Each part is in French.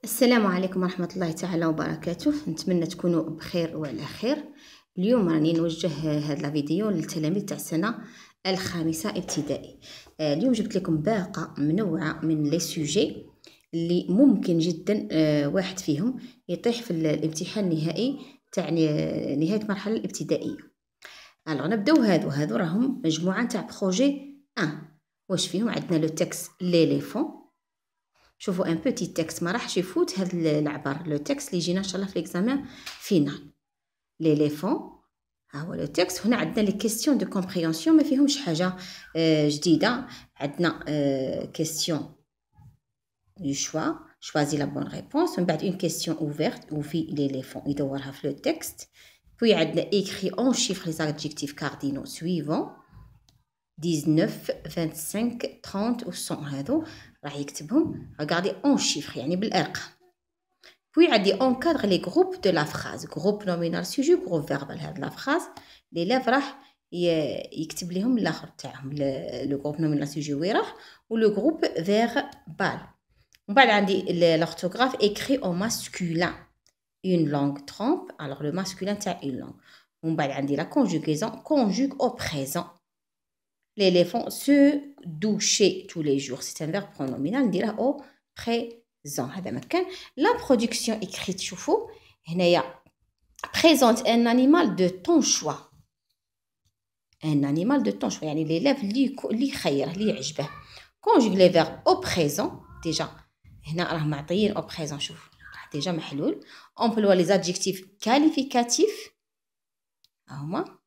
السلام عليكم ورحمة الله تعالى وبركاته. نتمنى تكونوا بخير وعلى خير. اليوم راني نوجه هذا الفيديو للتلاميذ تاع السنة الخامسة ابتدائي. اليوم جبت لكم باقة منوعة من لي سوجي اللي ممكن جدا واحد فيهم يطيح في الامتحان النهائي تاع نهاية المرحلة الابتدائية. نبداو هادو راهم مجموعة تاع بروجي 1. واش فيهم؟ عندنا لو تكست ليليفون. شوفوا ان بوتي تكست ما راحش يفوت هاد العبر. لو تكست اللي يجينا ان شاء الله في ليكزامان فينال. ليليفون ها هو لو تكست. هنا عندنا لي كيستيون دو كومبريهنسيون ما فيهمش حاجه جديده. عندنا كيستيون دو شوا شوازي لا بون ريبونس، من بعد اون كيستيون اوفيرت وفي ليليفون يدورها في لو تكست. puis عندنا écrit en chiffres les adjectifs cardinaux suivants 19 25 30 و 100. هادو راح يكتبهم regardez en chiffres يعني بالارقام. puis عندي encadre les groupes de la phrase groupe nominal sujet groupe verbal. هاد لا فراز ليلاف راح يكتب لهم الاخر تاعهم لو groupe nominal sujet وين راح ولو groupe verbal. ومن بعد عندي l'orthographe écrit au masculin une langue trompe. alors le masculin تاع une langue. ومن بعد عندي la conjugaison conjugue au présent. l'éléphant se doucher tous les jours c'est un verbe pronominal نديره au présent. هذا مكان la production écrite. شوفوا هنايا présente un animal de ton choix. un animal de ton choix يعني l'élève اللي خيره اللي يعجبه. conjugue les verbes au présent. déjà هنا راه معطيين au présent. شوف déjà محلول. emploie les adjectifs qualificatifs هما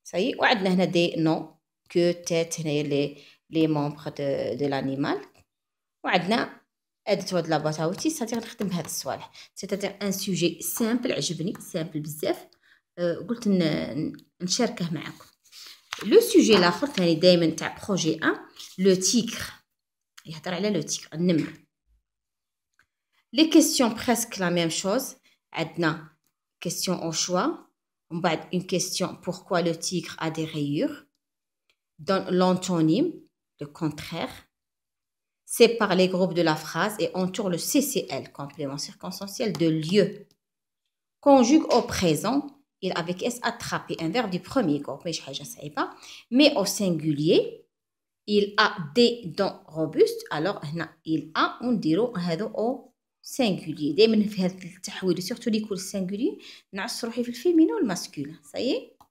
ça y est. وعندنا هنا des noms que tête هنايا les membres de l'animal. وعندنا ادوات لا boîte à outils c'est-à-dire نخدم بهاد الصوالح. c'est-à-dire un sujet simple عجبني simple بزاف. قلت نشاركه معكم. لو سوجي الاخر ثاني دائما تاع بروجي 1 لو تيغر يهضر على لو تيغر النمر. les questions presque la même chose. عندنا question au choix ومن بعد une question pourquoi le tigre a des rayures. donne l'antonyme le contraire. sépare les groupes de la phrase et entoure le CCL complément circonstanciel de lieu. conjugue au présent il avec S attrapé un verbe du premier groupe ماشي حاجه صعيبه. mais au singulier il a des dents robustes. alors هنا il a ونديرو هذا au singulier. دائما في هذا التحويل سورتو لي يكون singulier نعس روحي في الفيمينين والماسكولين. ça y est.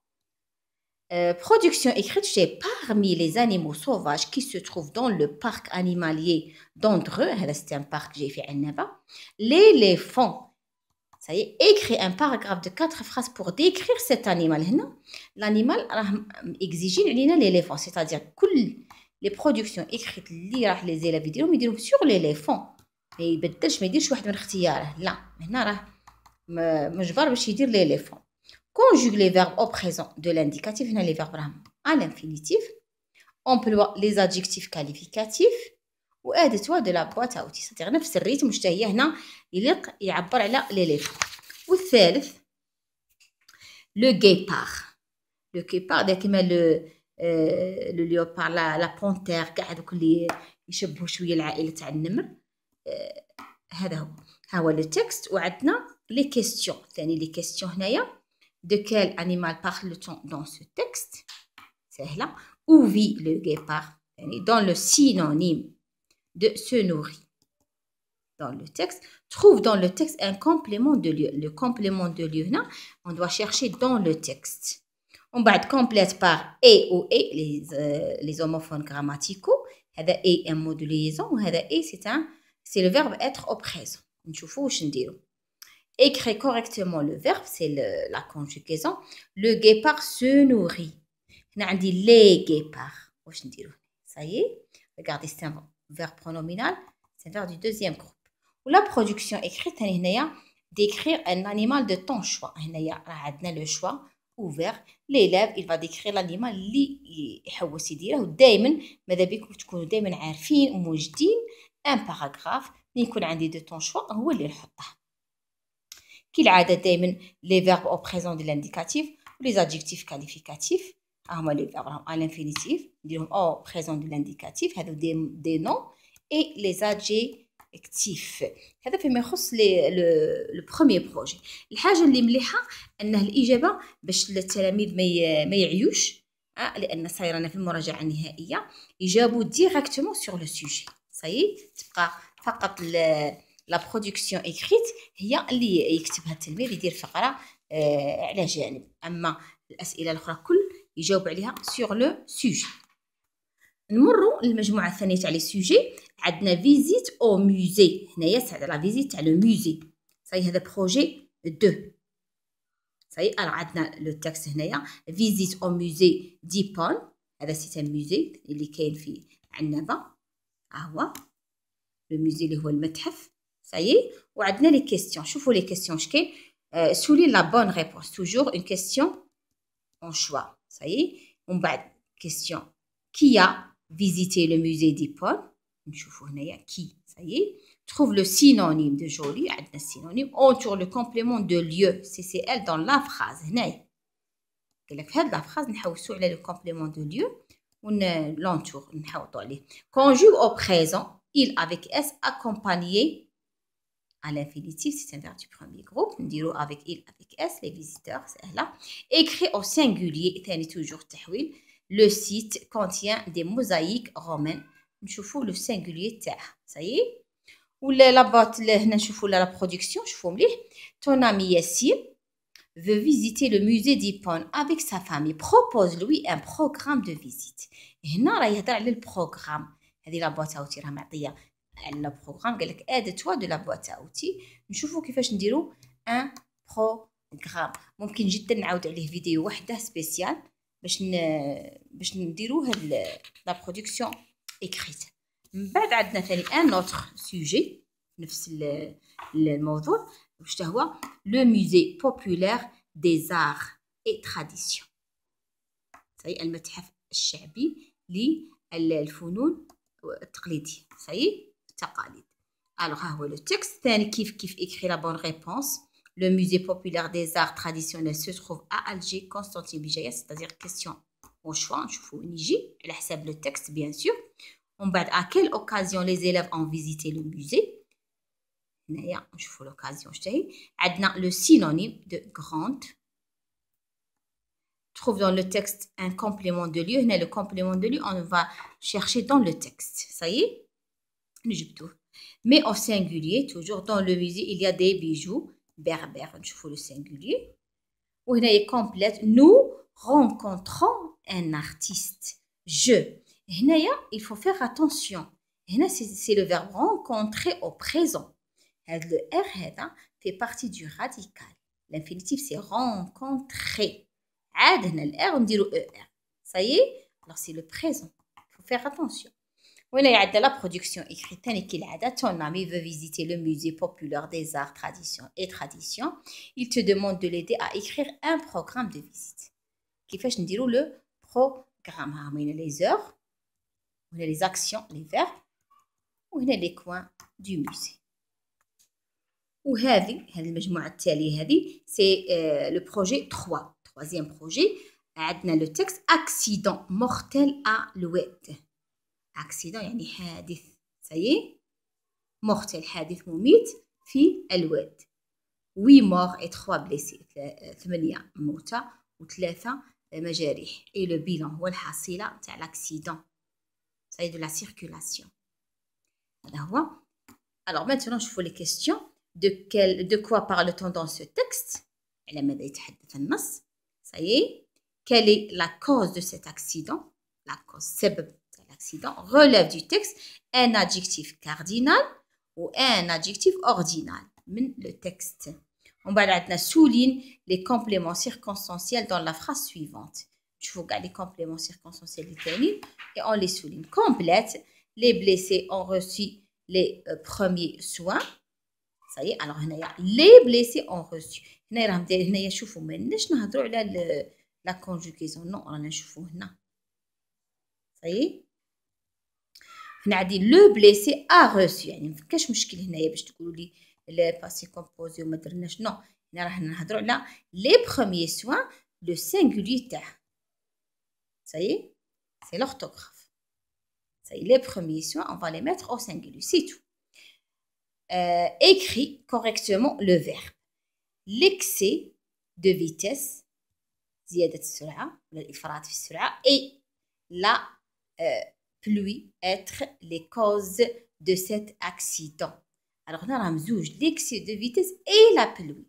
production écrite chez parmi les animaux sauvages qui se trouvent dans le parc animalier d'Andreux. هذا c'est un parc جاي في عنابة. l'éléphant. ça y est. écrit un paragraphe de 4 phrases pour décrire cet animal. هنا l'animal راه exigين علينا l'éléphant c'est-à-dire كل les productions écrites اللي راح les élèves يديروهم sur l'éléphant. ما يبدلش ما يديرش واحد من اختياره. لا هنا راه مجبر باش يدير l'éléphant. conjugue les verbes au présent de l'indicatif. هنا les verbes راهم à l'infinitif. emploie les adjectifs qualificatifs و ادوات de la boîte à outils c'est-à-dire نفس الريتم واش هي هنا يليق يعبر على l'éléphant. والثالث le guépard. le guépard ده كيما le léopard la panthère كاع هذوك اللي يشبهوا شويه العائله تاع النمر. هذا هو لو تكست. وعندنا لي كيستيون ثاني لي كيستيون هنايا de quel animal parle-t-on dans ce texte. سهله. où vit le guépard يعني dans le synonyme de se nourrit. dans le texte trouve dans le texte un complément de lieu. le complément de lieu هنا on doit chercher dans le texte. on بعد complète par et ou et les homophones grammaticaux. هذا et un mot de liaison وهذا et c'est le verbe être au présent. نشوفوا واش نديرو. écrit correctement le verbe c'est la conjugaison. le guépard se nourrit. هنا عندي les guépards واش نديرو. ça y est. regardez c'est un verbe pronominal c'est un verbe du deuxième groupe. ولا production écrite ثاني هنايا décrire un animal de ton choix. هنايا راه عندنا le choix ouvert. l'élève il va décrire l'animal اللي يحوس يديره. ودائما ماذا بكم تكونوا دائما عارفين وموجدين un paragraphe اللي يكون عندي de ton choix هو اللي نحطه. كالعادة دائما les verbes au présent de l'indicatif و les adjectifs qualificatifs هما les verbes à l'infinitif نديرهم au présent de l'indicatif هذو des noms et les adjectifs اكتيف. هذا فيما يخص لو بروميير بروجي. الحاجه اللي مليحه انه الاجابه باش التلاميذ ما يعيوش، لان صايرنا في المراجعه النهائيه يجاوبوا ديريكتومون سور لو سوجي. صايي تبقى فقط لا برودكسيون ايكريت هي اللي يكتبها التلميذ، يدير فقره على جانب، اما الاسئله الاخرى كل يجاوب عليها سور لو سوجي. نمروا للمجموعه الثانيه تاع لي سوجي. عندنا فيزيت او موزي، هنايا تاع لا فيزيت تاع لو موزي. صاي هذا بروجي 2. صاي الوغ عندنا لو تكست هنايا فيزيت او موزي ديبون، هذا سي ان موزي اللي كاين في عنابه، هو لو موزي اللي هو المتحف. صاي وعندنا لي كيستيون. شوفوا لي كيستيون اش كاين. سولي لا بون ريبونس، توجور اون كيستيون اون شوا. صاي ومن بعد كيستيون كي ا visiter le musée d'Hippone. نشوفوا هنايا كي. صاي trouve le synonyme de joli. عندنا synonyme. entoure le complément de lieu CCL dans la phrase. هنايا قال لك في هاد لا phrase نحوسوا على le complément de lieu l'entoure نحوطوا عليه. conjugue au présent il avec S accompagné à l'infinitif, c'est un verbe du premier groupe. نديرو avec il avec S les visiteurs سهله. écrit au singulier ثاني toujours تحويل. Le site contient des mosaïques romaines. نشوفوا لو سينغولير تاعها. صايي ولا لاباط هنا نشوفوا لا برودكسيون. شوفوا مليح. ton ami Yassine veut visiter le musée d'Hippone avec sa famille. propose-lui un programme de visite. هنا راه يهضر على البروغرام. هذه لاباط اوتي راه معطيه على البروغرام. قال لك اد توا دو لاباط اوتي. نشوفوا كيفاش نديروا ان بروغرام. ممكن جدا نعاود عليه فيديو وحده سبيسيال باش نديرو هاد لا برودكسيون ايكريت. من بعد عندنا ثاني ان اوتر سوجي نفس الموضوع واش هو لو موزي بوبولير دي زار اي تراديسيون. صحيح المتحف الشعبي للفنون التقليديه. صحيح التقاليد. الوغ ها هو لو تكست ثاني كيف ايكري لا بون ريبونس. Le musée populaire des arts traditionnels se trouve à Alger, Constantine Bijaya, c'est-à-dire question au choix. نشوفوا نيجي على حساب le texte bien sûr. ومن بعد à quelle occasion les élèves ont visité le musée. هنايا نشوفوا l'occasion شتاهي. عندنا le synonyme de grande. Trouve dans le texte un complément de lieu. هنا le complément de lieu on va chercher dans le texte. Ça y est نجبدوه. Mais au singulier toujours dans le musée il y a des bijoux berbères. نشوفوا le singulier. وهنا complète nous rencontrons un artiste. Je. هنايا il faut faire attention. هنا c'est le verbe rencontrer au présent. هذا le R هذا fait partie du radical. L'infinitif c'est rencontrer. عاد هنا ال R نديرو ER. Ça y est. Alors c'est le présent. Il faut faire attention. وهنا يعدى لا برودكسيون ايكري ثاني كالعاده. ton ami veut visiter le musée populaire des arts traditions. il te demande de l'aider à écrire un programme de visite. كيفاش نديرو لو بروغرام. ها هنا لي زور وهنا لي زاكسيون لي فيرب وهنا لي كوان دو موزي. وهذه المجموعه التاليه هذه سي لو بروجي 3 troisième بروجي. عندنا لو تكست accident mortel à l'oued. accident يعني حادث. سي mortel حادث مميت في الواد. 8 morts et 3 blessés. 8 موتى و3 مجاريح. et le bilan هو الحصيلة تاع l'accident. ça y est de la circulation. هذا هو. alors maintenant نشوفوا les questions. de quoi parle-t-on dans ce texte. على ماذا يتحدث النص. ça y est. quelle est la cause de cet accident. la cause سبب l'accident relève du texte un adjectif cardinal ou un adjectif ordinal من le texte. On va عندنا souligne les compléments circonstanciels dans la phrase suivante. نشوفوا كاع les compléments circonstanciels الثانيين et on les souligne. complète les blessés ont reçu les premiers soins. ça y est. alors هنايا les blessés ont reçu. هنا راهم دايرين هنايا شوفوا ماناش نهضروا على la conjugaison. non رانا نشوفوا هنا. ça y est. هنا عندي لو بليسي ا روسو. يعني ما كاش مشكل هنايا باش تقولوا لي لي باسي كومبوزي وما درناش. نو هنا راح نهضروا على لي بروميير سوان لو سينغولي تاعها. سايي سي لورتوغراف. سايي لي بروميير سوان اون فا لي ميتر او سينغولي سي تو. écrit correctement le verbe. L'excès de vitesse, زيادة السرعة ولا الإفراط في السرعة, et la pluie être les causes de cet accident. Alors هنا راهم زوج, l'excès de vitesse et la pluie.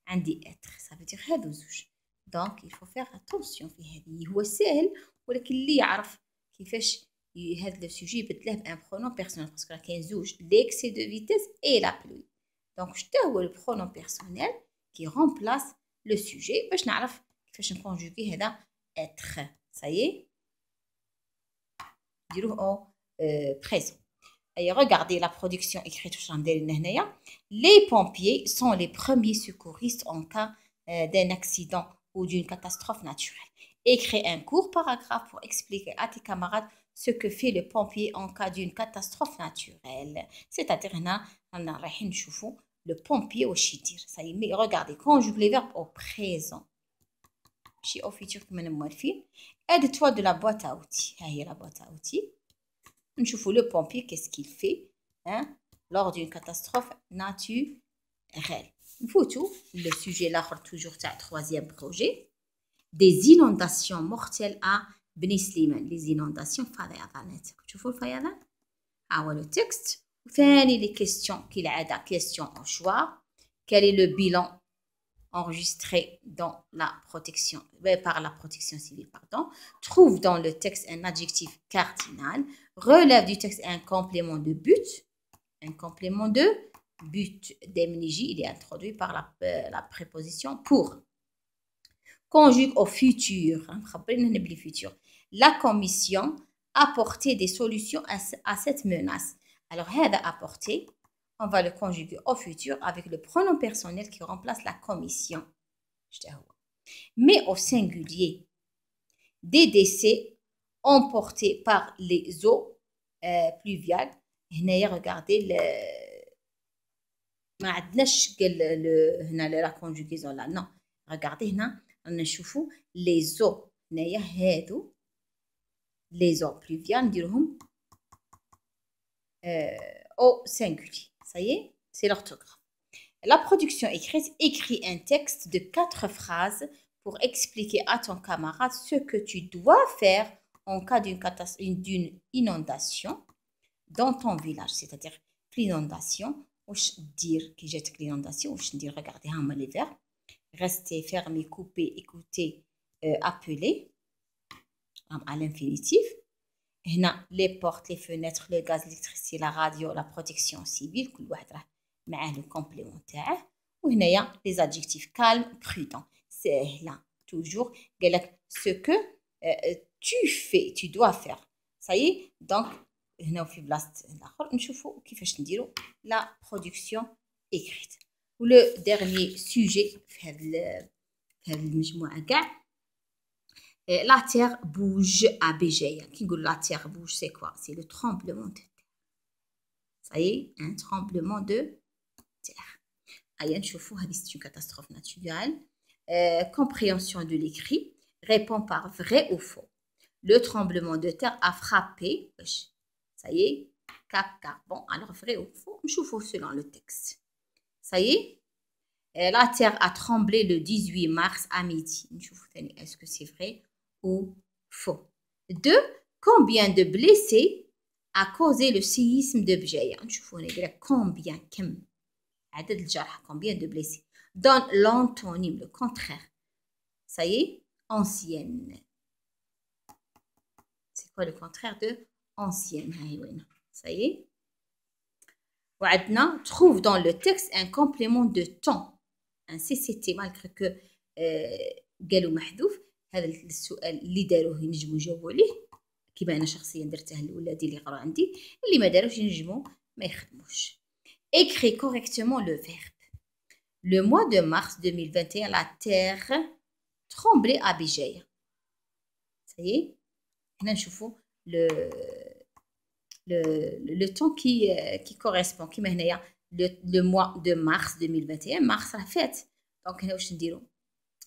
عندي être, ça veut dire هادو زوج. Donc il faut faire attention في هذه. هو سهل ولكن اللي يعرف كيفاش هذا لو سوجي يبدله بان برونون بيرسونيل, باسكو كاين زوج, l'excès de vitesse et la pluie. Donc شتا هو le pronom personnel qui remplace le sujet باش نعرف كيفاش نكونجوغي هذا être. Ça y est, نديروه au présent. Et regardez la production écrite. Les pompiers sont les premiers secouristes en cas d'un accident ou d'une catastrophe naturelle. Écris un court paragraphe pour expliquer à tes camarades ce que fait le pompier en cas d'une catastrophe naturelle. C'est-à-dire, on a le pompier au chitir. Ça y est, mais regardez, conjugue les verbes au présent. Au futur, aide-toi de la boîte à outils. La boîte à outils. نشوفوا le pompier qu'est-ce qu'il fait lors d'une catastrophe naturelle. نفوتوا le sujet l'autre toujours تاع troisième projet, des inondations mortelles à بني سليمان. les inondations فيضانات. تشوفوا الفيضان هو le texte. ثاني les questions كالعادة question au choix. quel est le bilan enregistré dans la protection, par la protection civile, pardon. Trouve dans le texte un adjectif cardinal. Relève du texte un complément de but. Un complément de but. D'emniji, il est introduit par la préposition pour. Conjugue au futur. La commission apporter des solutions à cette menace. Alors, هذا apporter, on va le conjuguer au futur avec le pronom personnel qui remplace la commission. Mais au singulier, des décès emportés par les eaux pluviales. Regardez, ما عندناش هنا la conjugaison là. Non, regardez هنا نشوفوا les eaux. هنايا هادو les eaux pluviales نديرهم au singulier. Ça y est, c'est l'orthographe. La production écrite écrit un texte de 4 phrases pour expliquer à ton camarade ce que tu dois faire en cas d'une inondation dans ton village. C'est-à-dire l'inondation, واش دير كي جاتك l'inondation, واش ندير. regardez هما les verbes. Rester, fermer, couper, écouter, appeler à l'infinitif. هنا les portes, les fenêtres, le gaz, l'électricité, la radio, la protection civile, كل واحد راه معاه le complément تاعه. وهنايا les adjectifs calme, prudent. سهلة toujours. قالك ce que tu fais, tu dois faire. Ça y est, donc هنا في بلاصة الآخر نشوفوا كيفاش نديروا la production écrite. ولو dernier sujet في هذه المجموعة كاع. La terre bouge à Béjaïa. Qui dit la terre bouge, c'est quoi? C'est le tremblement de terre. Ça y est, un tremblement de terre. Aïe, c'est une catastrophe naturelle. Compréhension de l'écrit. Réponds par vrai ou faux. Le tremblement de terre a frappé. Ça y est, caca. Bon, alors vrai ou faux? Nous selon le texte. Ça y est. La terre a tremblé le 18 mars à midi. Est-ce que c'est vrai ou faux? 2. Combien de blessés a causé le séisme de Béjaïa? Combien? Combien de blessés? Donne l'antonyme, le contraire. Ça y est, ancienne. C'est quoi le contraire de ancienne? Ça y est. Trouve dans le texte un complément de temps. Un CCT, malgré que قالوا محذوف. هذا السؤال اللي داروه ينجموا يجاوبوا عليه كيما انا شخصيا درته لولادي اللي يقراو عندي. اللي ما داروش ينجموا ما يخدموش. Écris correctement le verbe. Le mois de mars 2021, la terre tremblait à Béjaïa. Ça y est. هنا نشوفوا le temps qui correspond. كيما هنايا le mois de mars 2021. mars راه فات. دونك هنا واش نديرو؟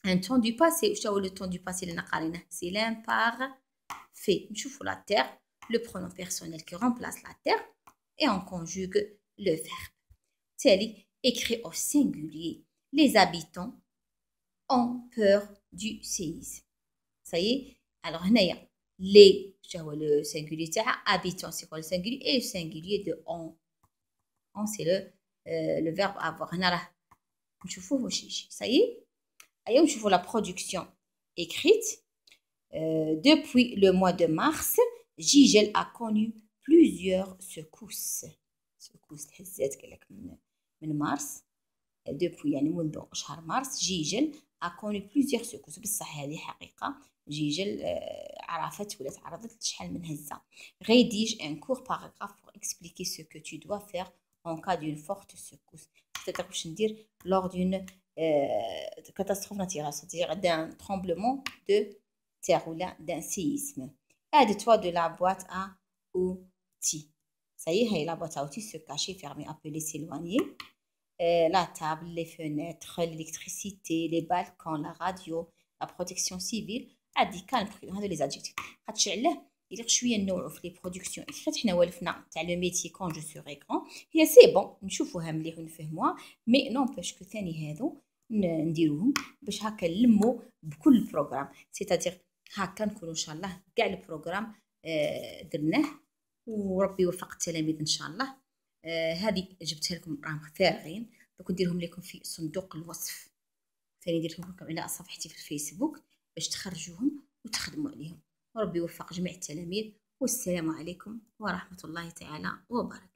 un temps du passé. واش هو le temps du passé اللي قريناه؟ c'est l'imparfait. نشوفوا la terre, le pronom personnel qui remplace la terre et on conjugue le verbe. بالتالي écrit au singulier. Les habitants ont peur du séisme. Ça y est. Alors هنايا les هو le singulier تاعها habitants c'est quoi le singulier et le singulier de on. On c'est le verbe avoir. هنا راه نشوفوه واش يجي. Ça y est. أيوا نشوفوا la production écrite. Depuis le mois de mars, Gigel a connu plusieurs secousses. secousses تهزات قالك من مارس. depuis يعني منذ شهر مارس جيجل a connu plusieurs secousses. بصح هذه حقيقة جيجل عرفت ولا تعرضت لشحال من هزة. rédige un court paragraphe pour expliquer ce que tu dois faire en cas d'une forte secousse. c'est-à-dire باش ندير lors d'une catastrophe naturelle, c'est-à-dire d'un tremblement de terre ou d'un séisme. Aide-toi de la boîte à outils. Ça y est, la boîte à outils se cacher, fermer, appeler, s'éloigner. La table, les fenêtres, l'électricité, les balcons, la radio, la protection civile. عادي كنبقيو هادو لي زادجيكتيف. خاطش علاه إلا شويه نوعو في لي برودكسيون إكريت. حنا والفنا تاع لو ميتي كون جو سوغي غران هي سي بون نشوفوها مليح ونفهموها، مي نونباش كو ثاني هادو نديروهم باش هكا نلمو بكل بروغرام. سيتادير هكا نكونو ان شاء الله كاع البروغرام درناه وربي يوفق التلاميذ ان شاء الله. هذه جبتها لكم راهم فارغين، دوك نديرهم لكم في صندوق الوصف. ثاني نديرهم لكم على صفحتي في الفيسبوك باش تخرجوهم وتخدموا عليهم. وربي يوفق جميع التلاميذ، والسلام عليكم ورحمة الله تعالى وبركاته.